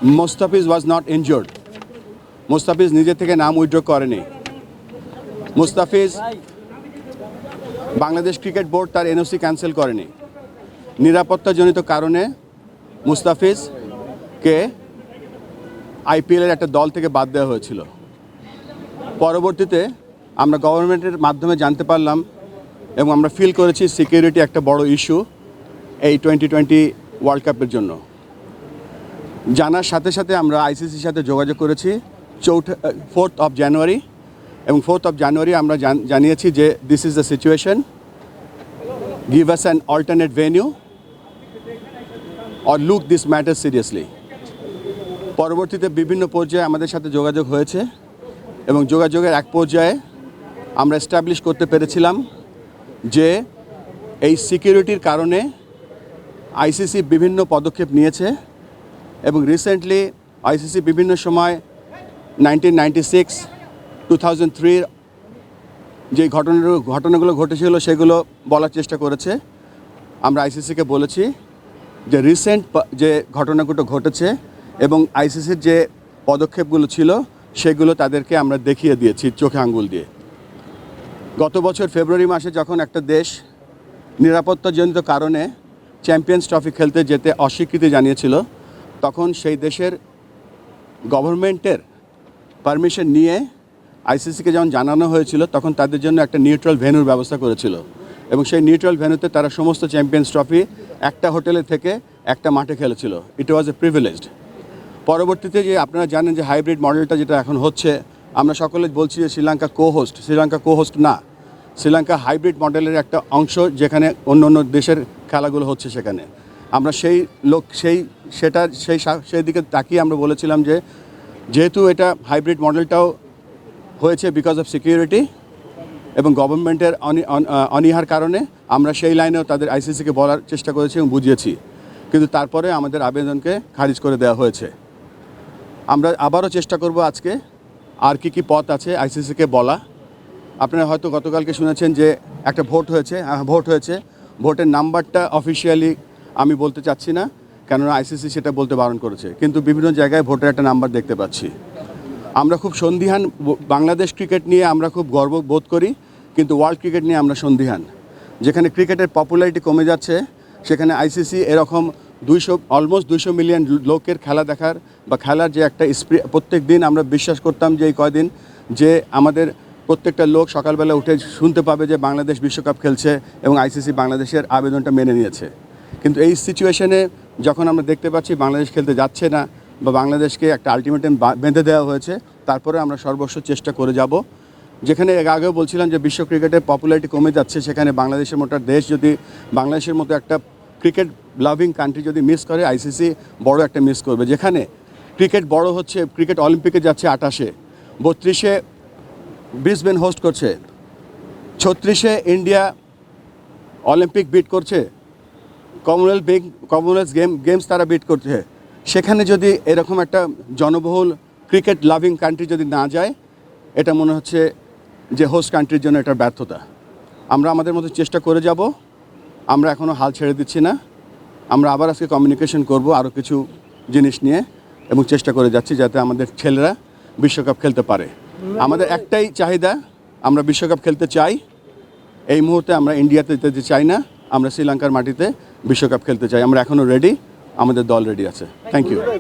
Mustafiz was not injured. Mustafiz নিজে থেকে নাম উইথড্র করেনি। মুস্তাফিজ বাংলাদেশ ক্রিকেট বোর্ড তার এনওসি ক্যান্সেল করেনি। নিরাপত্তাজনিত কারণে মুস্তাফিজকে আইপিএলের একটা দল থেকে বাদ দেওয়া হয়েছিল। পরবর্তীতে আমরা গভর্নমেন্টের মাধ্যমে জানতে পারলাম এবং আমরা ফিল করেছি সিকিউরিটি একটা বড় ইস্যু এই 2020 ওয়ার্ল্ড কাপের জন্য। জানার সাথে সাথে আমরা আইসিসির সাথে যোগাযোগ করেছি 4th জানুয়ারি, এবং 4th জানুয়ারি আমরা জানিয়েছি যে this is the situation, give us an alternate venue or look this matter seriously. পরবর্তীতে বিভিন্ন পর্যায়ে আমাদের সাথে যোগাযোগ হয়েছে এবং যোগাযোগের এক পর্যায়ে আমরা এস্টাবলিশ করতে পেরেছিলাম যে এই সিকিউরিটির কারণে আইসিসি বিভিন্ন পদক্ষেপ নিয়েছে এবং রিসেন্টলি আইসিসি বিভিন্ন সময় 1996, 2003 যে ঘটনাগুলো ঘটেছিল সেগুলো বলার চেষ্টা করেছে। আমরা আইসিসিকে বলেছি যে রিসেন্ট যে ঘটনাগুলো ঘটেছে এবং আইসিসির যে পদক্ষেপগুলো ছিল সেগুলো তাদেরকে আমরা দেখিয়ে দিয়েছি চোখে আঙ্গুল দিয়ে। গত বছর ফেব্রুয়ারি মাসে যখন একটা দেশ নিরাপত্তাজনিত কারণে চ্যাম্পিয়ন্স ট্রফি খেলতে যেতে অস্বীকৃতি জানিয়েছিল, তখন সেই দেশের গভর্নমেন্টের পারমিশন নিয়ে আইসিসিকে যখন জানানো হয়েছিল তখন তাদের জন্য একটা নিউট্রাল ভেন্যুর ব্যবস্থা করেছিল এবং সেই নিউট্রাল ভেন্যুতে তারা সমস্ত চ্যাম্পিয়ন্স ট্রফি একটা হোটেলে থেকে একটা মাঠে খেলেছিল। ইট ওয়াজ এ প্রিভিলেজড। পরবর্তীতে যে আপনারা জানেন যে হাইব্রিড মডেলটা যেটা এখন হচ্ছে, আমরা সকলে বলছি যে শ্রীলঙ্কা কো হোস্ট না, শ্রীলঙ্কা হাইব্রিড মডেলের একটা অংশ, যেখানে অন্য অন্য দেশের খেলাগুলো হচ্ছে সেখানে। আমরা সেই দিকে তাকিয়ে আমরা বলেছিলাম যে যেহেতু এটা হাইব্রিড মডেলটাও হয়েছে বিকজ অফ সিকিউরিটি এবং গভর্নমেন্টের অনীহার কারণে, আমরা সেই লাইনেও তাদের আইসিসিকে বলার চেষ্টা করেছি এবং বুঝিয়েছি, কিন্তু তারপরে আমাদের আবেদনকে খারিজ করে দেওয়া হয়েছে। আমরা আবারও চেষ্টা করব আজকে আর কি পথ আছে আইসিসিকে বলা। আপনারা হয়তো গতকালকে শুনেছেন যে একটা ভোট হয়েছে। ভোটের নাম্বারটা অফিসিয়ালি আমি বলতে চাচ্ছি না, কেননা আইসিসি সেটা বলতে বারণ করেছে, কিন্তু বিভিন্ন জায়গায় ভোটের একটা নাম্বার দেখতে পাচ্ছি। আমরা খুব সন্দিহান। বাংলাদেশ ক্রিকেট নিয়ে আমরা খুব গর্ব বোধ করি, কিন্তু ওয়ার্ল্ড ক্রিকেট নিয়ে আমরা সন্দিহান। যেখানে ক্রিকেটের পপুলারিটি কমে যাচ্ছে, সেখানে আইসিসি এরকম অলমোস্ট 200 মিলিয়ন লোকের খেলা দেখার বা খেলার যে একটা প্রত্যেক দিন আমরা বিশ্বাস করতাম যে এই কয়দিন যে আমাদের প্রত্যেকটা লোক সকালবেলা উঠে শুনতে পাবে যে বাংলাদেশ বিশ্বকাপ খেলছে এবং আইসিসি বাংলাদেশের আবেদনটা মেনে নিয়েছে। কিন্তু এই সিচুয়েশনে যখন আমরা দেখতে পাচ্ছি বাংলাদেশ খেলতে যাচ্ছে না বা বাংলাদেশকে একটা আলটিমেটাম বেঁধে দেওয়া হয়েছে, তারপরে আমরা সর্বস্ব চেষ্টা করে যাব। যেখানে আগেও বলছিলাম যে বিশ্ব ক্রিকেটের পপুলারিটি কমে যাচ্ছে, সেখানে বাংলাদেশের মতো দেশ যদি বাংলাদেশের মতো একটা ক্রিকেট লাভিং কান্ট্রি যদি মিস করে, আইসিসি বড় একটা মিস করবে। যেখানে ক্রিকেট বড় হচ্ছে, ক্রিকেট অলিম্পিকে যাচ্ছে 28-এ, 32-এ ব্রিসবেন হোস্ট করছে, 36-এ ইন্ডিয়া অলিম্পিক বিট করছে, কমনওয়েলথ গেমস তারা বিট করছে। সেখানে যদি এরকম একটা জনবহুল ক্রিকেট লাভিং কান্ট্রি যদি না যায়, এটা মনে হচ্ছে যে হোস্ট কান্ট্রির জন্য এটার ব্যর্থতা। আমরা আমাদের মতো চেষ্টা করে যাব, আমরা এখনও হাল ছেড়ে দিচ্ছি না। আমরা আবার আজকে কমিউনিকেশন করব আরও কিছু জিনিস নিয়ে এবং চেষ্টা করে যাচ্ছি যাতে আমাদের ছেলেরা বিশ্বকাপ খেলতে পারে। আমাদের একটাই চাহিদা, আমরা বিশ্বকাপ খেলতে চাই। এই মুহূর্তে আমরা ইন্ডিয়াতে যেতে চাই না, আমরা শ্রীলঙ্কার মাটিতে বিশ্বকাপ খেলতে চাই। আমরা এখনও রেডি, আমাদের দল রেডি আছে। Thank you.